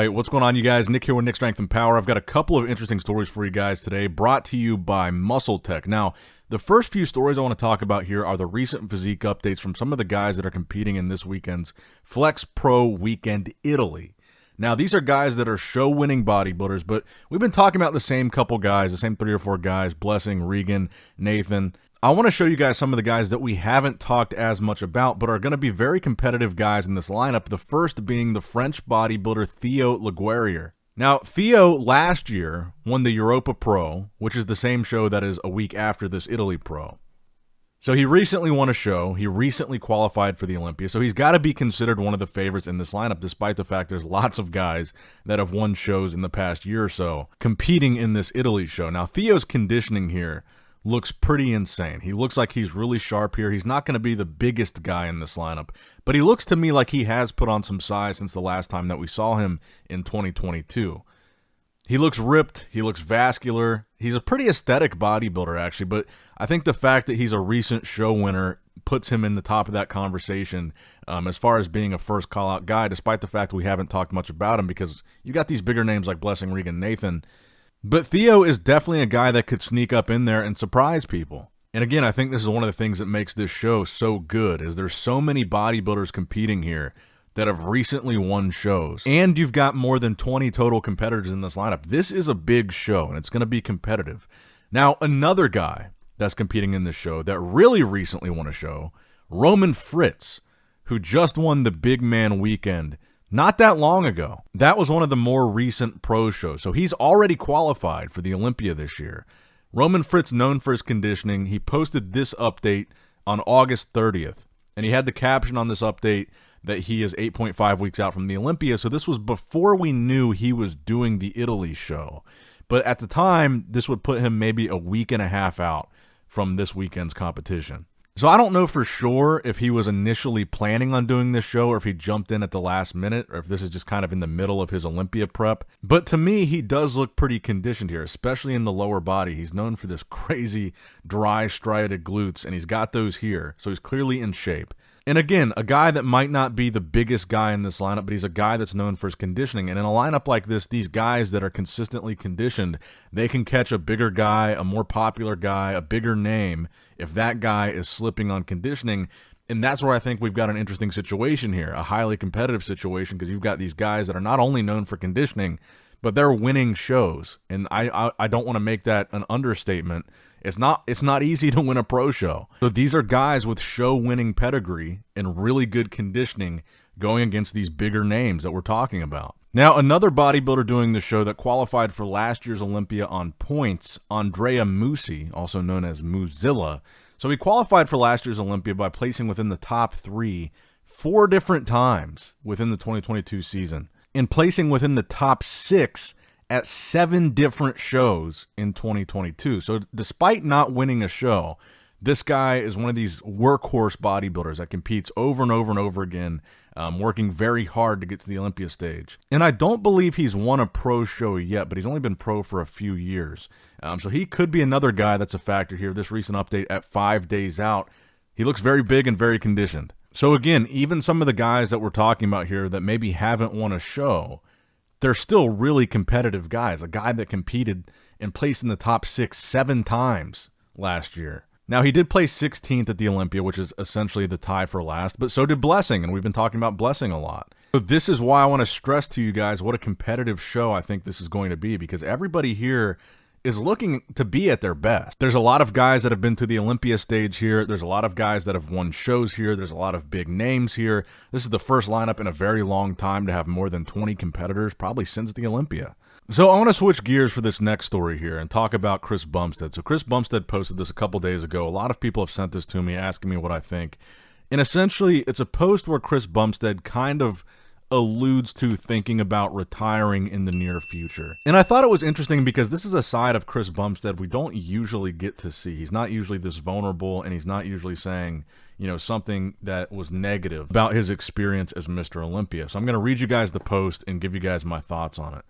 right, what's going on, you guys? Nick here with Nick Strength and Power. I've got a couple of interesting stories for you guys today, brought to you by MUSCLETECH. Now, the first few stories I want to talk about here are the recent physique updates from some of the guys that are competing in this weekend's Flex Pro Weekend Italy. Now, these are guys that are show-winning bodybuilders, but we've been talking about the same couple guys, the same 3 or 4 guys, Blessing, Regan, Nathan. I want to show you guys some of the guys that we haven't talked as much about, but are going to be very competitive guys in this lineup, the first being the French bodybuilder Theo Leguerrier. Now, Theo last year won the Europa Pro, which is the same show that is a week after this Italy Pro. So he recently won a show, he recently qualified for the Olympia, so he's got to be considered one of the favorites in this lineup, despite the fact there's lots of guys that have won shows in the past year or so competing in this Italy show. Now, Theo's conditioning here looks pretty insane. He looks like he's really sharp here. He's not going to be the biggest guy in this lineup, but he looks to me like he has put on some size since the last time that we saw him in 2022. He looks ripped. He looks vascular. He's a pretty aesthetic bodybuilder, actually, but I think the fact that he's a recent show winner puts him in the top of that conversation as far as being a first call-out guy, despite the fact that we haven't talked much about him because you got these bigger names like Blessing, Regan, Nathan. But Theo is definitely a guy that could sneak up in there and surprise people. And again, I think this is one of the things that makes this show so good, is there's so many bodybuilders competing here that have recently won shows. And you've got more than 20 total competitors in this lineup. This is a big show, and it's going to be competitive. Now, another guy that's competing in this show that really recently won a show, Roman Fritz, who just won the Big Man Weekend not that long ago. That was one of the more recent pro shows. So he's already qualified for the Olympia this year. Roman Fritz, known for his conditioning, he posted this update on August 30th. And he had the caption on this update that he is 8.5 weeks out from the Olympia. So this was before we knew he was doing the Italy show. But at the time, this would put him maybe a week and a half out from this weekend's competition. So I don't know for sure if he was initially planning on doing this show or if he jumped in at the last minute or if this is just kind of in the middle of his Olympia prep. But to me, he does look pretty conditioned here, especially in the lower body. He's known for this crazy dry striated glutes, and he's got those here. So he's clearly in shape. And again, a guy that might not be the biggest guy in this lineup, but he's a guy that's known for his conditioning. And in a lineup like this, these guys that are consistently conditioned, they can catch a bigger guy, a more popular guy, a bigger name, if that guy is slipping on conditioning. And that's where I think we've got an interesting situation here, a highly competitive situation, because you've got these guys that are not only known for conditioning, but they're winning shows. And I don't want to make that an understatement. It's not easy to win a pro show. So these are guys with show-winning pedigree and really good conditioning going against these bigger names that we're talking about. Now, another bodybuilder doing the show that qualified for last year's Olympia on points, Andrea Muzi, also known as Muzilla. So he qualified for last year's Olympia by placing within the top 3 4 different times within the 2022 season, and placing within the top 6 at 7 different shows in 2022. So despite not winning a show, this guy is one of these workhorse bodybuilders that competes over and over and over again, working very hard to get to the Olympia stage. And I don't believe he's won a pro show yet, but he's only been pro for a few years. So he could be another guy that's a factor here. This recent update at 5 days out, he looks very big and very conditioned. So again, even some of the guys that we're talking about here that maybe haven't won a show, they're still really competitive guys. A guy that competed and placed in the top 6 7 times last year. Now, he did place 16th at the Olympia, which is essentially the tie for last, but so did Blessing, and we've been talking about Blessing a lot. So this is why I want to stress to you guys what a competitive show I think this is going to be, because everybody here is looking to be at their best. There's a lot of guys that have been to the Olympia stage here. There's a lot of guys that have won shows here. There's a lot of big names here. This is the first lineup in a very long time to have more than 20 competitors, probably since the Olympia. So I want to switch gears for this next story here and talk about Chris Bumstead. So Chris Bumstead posted this a couple days ago. A lot of people have sent this to me asking me what I think. And essentially, it's a post where Chris Bumstead kind of alludes to thinking about retiring in the near future. And I thought it was interesting because this is a side of Chris Bumstead we don't usually get to see. He's not usually this vulnerable, and he's not usually saying, you know, something that was negative about his experience as Mr. Olympia. So I'm going to read you guys the post and give you guys my thoughts on it.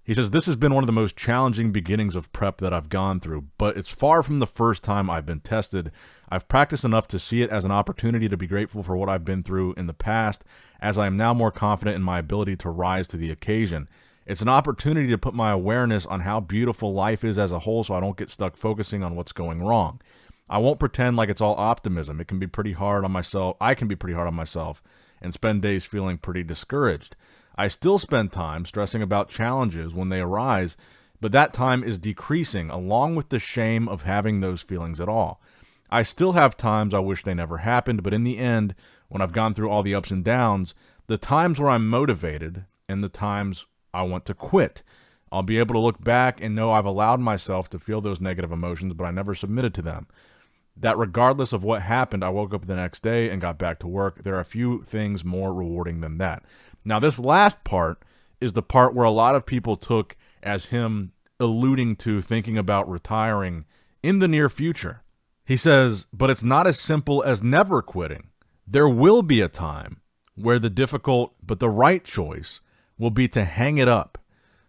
He says, this has been one of the most challenging beginnings of prep that I've gone through, but it's far from the first time I've been tested. I've practiced enough to see it as an opportunity to be grateful for what I've been through in the past, as I am now more confident in my ability to rise to the occasion. It's an opportunity to put my awareness on how beautiful life is as a whole so I don't get stuck focusing on what's going wrong. I won't pretend like it's all optimism. It can be pretty hard on myself. I can be pretty hard on myself and spend days feeling pretty discouraged. I still spend time stressing about challenges when they arise, but that time is decreasing along with the shame of having those feelings at all. I still have times I wish they never happened, but in the end, when I've gone through all the ups and downs, the times where I'm motivated and the times I want to quit, I'll be able to look back and know I've allowed myself to feel those negative emotions, but I never submitted to them. That regardless of what happened, I woke up the next day and got back to work. There are a few things more rewarding than that. Now, this last part is the part where a lot of people took as him alluding to thinking about retiring in the near future. He says, but it's not as simple as never quitting. There will be a time where the difficult but the right choice will be to hang it up.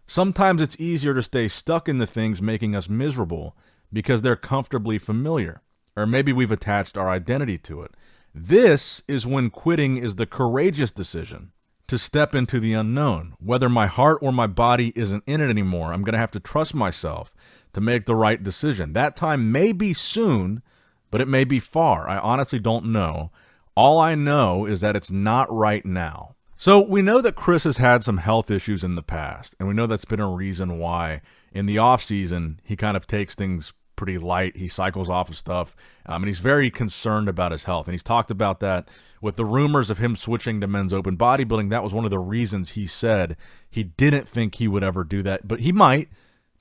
Sometimes it's easier to stay stuck in the things making us miserable because they're comfortably familiar, or maybe we've attached our identity to it. This is when quitting is the courageous decision. To step into the unknown. Whether my heart or my body isn't in it anymore, I'm going to have to trust myself to make the right decision. That time may be soon, but it may be far. I honestly don't know. All I know is that it's not right now. So we know that Chris has had some health issues in the past, and we know that's been a reason why in the off season he kind of takes things pretty light. He cycles off of stuff, and he's very concerned about his health. And he's talked about that with the rumors of him switching to men's open bodybuilding. That was one of the reasons he said he didn't think he would ever do that, but he might.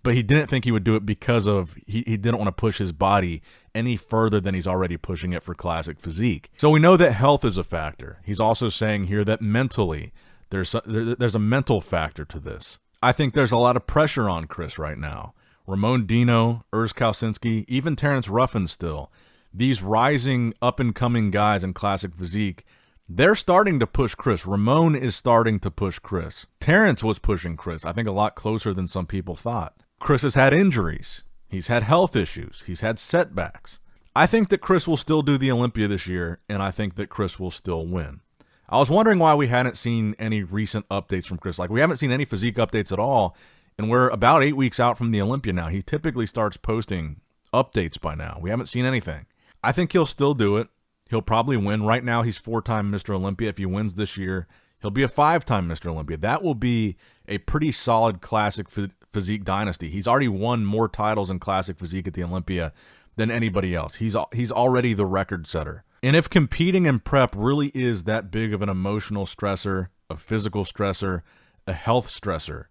But he didn't think he would do it because of he didn't want to push his body any further than he's already pushing it for classic physique. So we know that health is a factor. He's also saying here that mentally there's a mental factor to this. I think there's a lot of pressure on Chris right now. Ramon Dino, Urs Kausinski, even Terrence Ruffin still. These rising up-and-coming guys in classic physique, they're starting to push Chris. Ramon is starting to push Chris. Terrence was pushing Chris, I think a lot closer than some people thought. Chris has had injuries. He's had health issues. He's had setbacks. I think that Chris will still do the Olympia this year, and I think that Chris will still win. I was wondering why we hadn't seen any recent updates from Chris. Like, we haven't seen any physique updates at all. And we're about 8 weeks out from the Olympia now. He typically starts posting updates by now. We haven't seen anything. I think he'll still do it. He'll probably win. Right now, he's 4-time Mr. Olympia. If he wins this year, he'll be a 5-time Mr. Olympia. That will be a pretty solid classic physique dynasty. He's already won more titles in classic physique at the Olympia than anybody else. He's already the record setter. And if competing in prep really is that big of an emotional stressor, a physical stressor, a health stressor,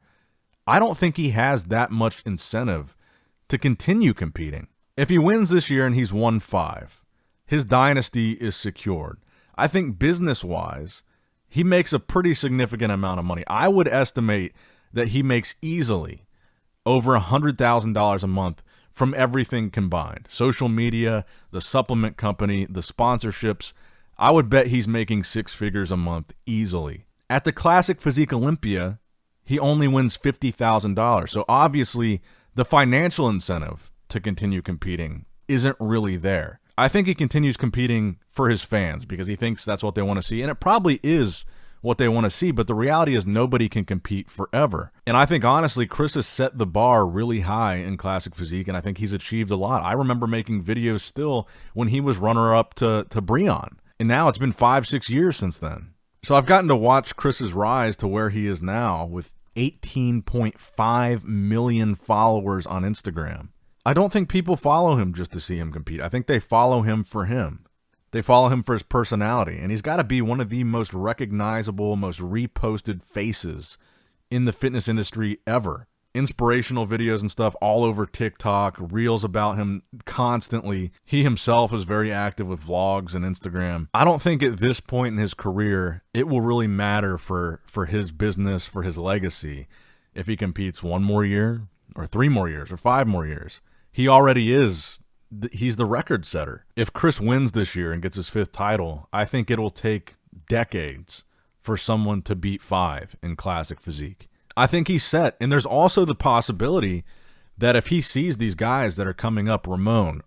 I don't think he has that much incentive to continue competing. If he wins this year and he's won 5, his dynasty is secured. I think business-wise, he makes a pretty significant amount of money. I would estimate that he makes easily over $100,000 a month from everything combined. Social media, the supplement company, the sponsorships. I would bet he's making 6 figures a month easily. At the Classic Physique Olympia, he only wins $50,000. So obviously, the financial incentive to continue competing isn't really there. I think he continues competing for his fans because he thinks that's what they want to see. And it probably is what they want to see, but the reality is nobody can compete forever. And I think, honestly, Chris has set the bar really high in classic physique, and I think he's achieved a lot. I remember making videos still when he was runner-up to Breon. And now it's been 5-6 years since then. So I've gotten to watch Chris's rise to where he is now with 18.5 million followers on Instagram. I don't think people follow him just to see him compete. I think they follow him for him. They follow him for his personality. And he's got to be one of the most recognizable, most reposted faces in the fitness industry ever. Inspirational videos and stuff all over TikTok, reels about him constantly. He himself is very active with vlogs and Instagram. I don't think at this point in his career, it will really matter for his business, for his legacy, if he competes 1 more year or 3 more years or 5 more years. He already is. He's the record setter. If Chris wins this year and gets his 5th title, I think it will take decades for someone to beat 5 in classic physique. I think he's set. And there's also the possibility that if he sees these guys that are coming up, Ramon,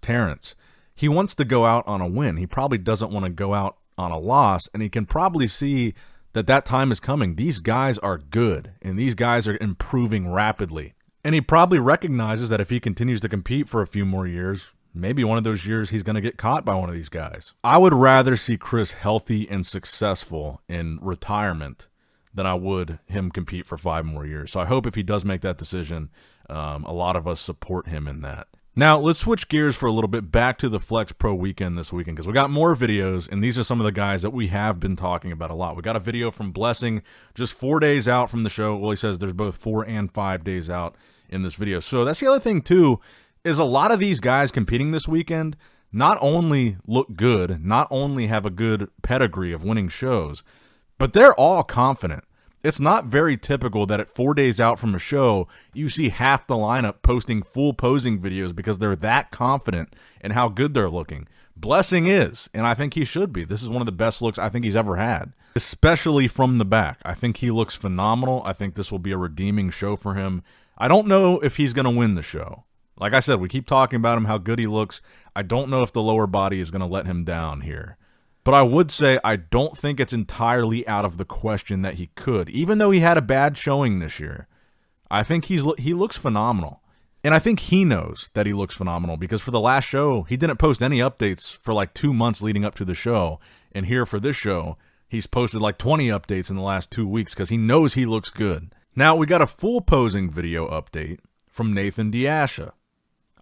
Terrence, he wants to go out on a win. He probably doesn't want to go out on a loss, and he can probably see that that time is coming. These guys are good, and these guys are improving rapidly. And he probably recognizes that if he continues to compete for a few more years, maybe one of those years he's going to get caught by one of these guys. I would rather see Chris healthy and successful in retirement than I would him compete for 5 more years. So I hope if he does make that decision, a lot of us support him in that. Now, let's switch gears for a little bit back to the Flex Pro weekend this weekend, because we got more videos, and these are some of the guys that we have been talking about a lot. We got a video from Blessing just 4 days out from the show. Well, he says there's both 4 and 5 days out in this video. So that's the other thing, too, is a lot of these guys competing this weekend not only look good, not only have a good pedigree of winning shows, but they're all confident. It's not very typical that at 4 days out from a show, you see half the lineup posting full posing videos because they're that confident in how good they're looking. Blessing is, and I think he should be. This is one of the best looks I think he's ever had, especially from the back. I think he looks phenomenal. I think this will be a redeeming show for him. I don't know if he's going to win the show. Like I said, we keep talking about him, how good he looks. I don't know if the lower body is going to let him down here. But I would say I don't think it's entirely out of the question that he could, even though he had a bad showing this year. I think he looks phenomenal. And I think he knows that he looks phenomenal because for the last show, he didn't post any updates for like 2 months leading up to the show. And here for this show, he's posted like 20 updates in the last 2 weeks because he knows he looks good. Now, we got a full posing video update from Nathan Diasha.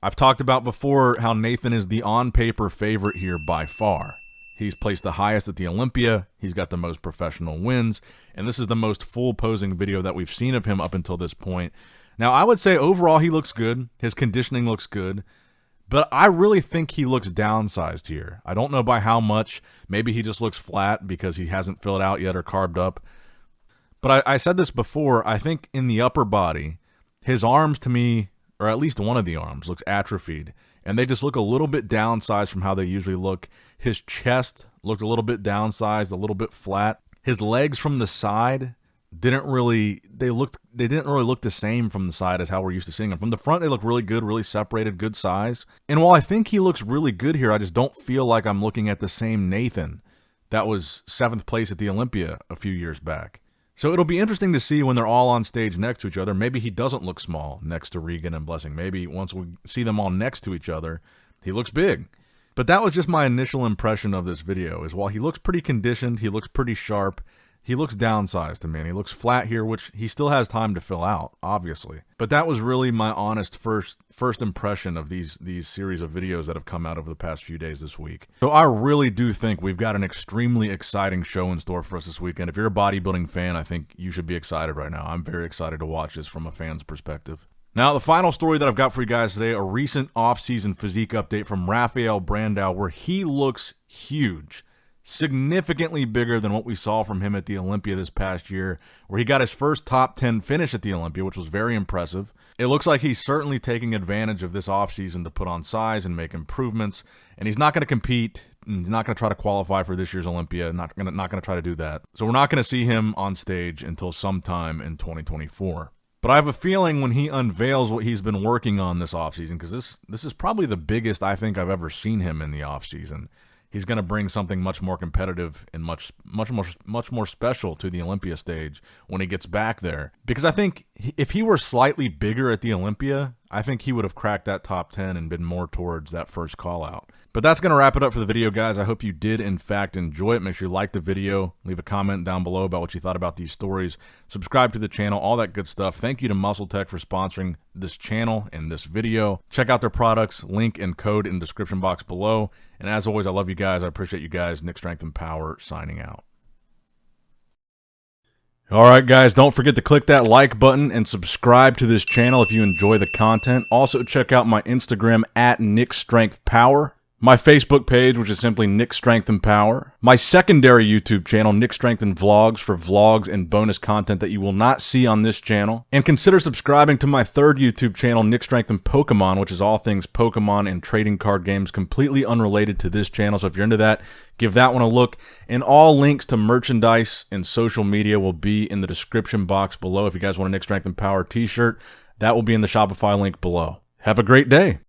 I've talked about before how Nathan is the on-paper favorite here by far. He's placed the highest at the Olympia. He's got the most professional wins. And this is the most full posing video that we've seen of him up until this point. Now, I would say overall he looks good. His conditioning looks good. But I really think he looks downsized here. I don't know by how much. Maybe he just looks flat because he hasn't filled out yet or carved up. But I said this before. I think in the upper body, his arms to me, or at least one of the arms, looks atrophied. And they just look a little bit downsized from how they usually look. His chest looked a little bit downsized, a little bit flat. His legs from the side didn't really look the same from the side as how we're used to seeing them. From the front, they look really good, really separated, good size. And while I think he looks really good here, I just don't feel like I'm looking at the same Nathan that was 7th place at the Olympia a few years back. So it'll be interesting to see when they're all on stage next to each other. Maybe he doesn't look small next to Regan and Blessing. Maybe once we see them all next to each other, he looks big. But that was just my initial impression of this video, is while he looks pretty conditioned, he looks pretty sharp, he looks downsized to me, and he looks flat here, which he still has time to fill out, obviously. But that was really my honest first impression of these series of videos that have come out over the past few days this week. So I really do think we've got an extremely exciting show in store for us this weekend. If you're a bodybuilding fan, I think you should be excited right now. I'm very excited to watch this from a fan's perspective. Now, the final story that I've got for you guys today, a recent off-season physique update from Rafael Brandao, where he looks huge, significantly bigger than what we saw from him at the Olympia this past year, where he got his first top 10 finish at the Olympia, which was very impressive. It looks like he's certainly taking advantage of this offseason to put on size and make improvements, and he's not going to compete. He's not going to try to qualify for this year's Olympia, not going to try to do that. So we're not going to see him on stage until sometime in 2024. But I have a feeling when he unveils what he's been working on this offseason, because this is probably the biggest I think I've ever seen him in the offseason, he's going to bring something much more competitive and much more special to the Olympia stage when he gets back there. Because I think if he were slightly bigger at the Olympia, I think he would have cracked that top 10 and been more towards that first call out. But that's going to wrap it up for the video, guys. I hope you did, in fact, enjoy it. Make sure you like the video. Leave a comment down below about what you thought about these stories. Subscribe to the channel, all that good stuff. Thank you to MUSCLETECH for sponsoring this channel and this video. Check out their products, link and code in the description box below. And as always, I love you guys. I appreciate you guys. Nick Strength and Power signing out. All right, guys, don't forget to click that like button and subscribe to this channel if you enjoy the content. Also, check out my Instagram at NICKS&P. my Facebook page, which is simply Nick Strength and Power, my secondary YouTube channel, Nick Strength and Vlogs, for vlogs and bonus content that you will not see on this channel, and consider subscribing to my third YouTube channel, Nick Strength and Pokemon, which is all things Pokemon and trading card games, completely unrelated to this channel. So if you're into that, give that one a look, and all links to merchandise and social media will be in the description box below. If you guys want a Nick Strength and Power t-shirt, that will be in the Shopify link below. Have a great day.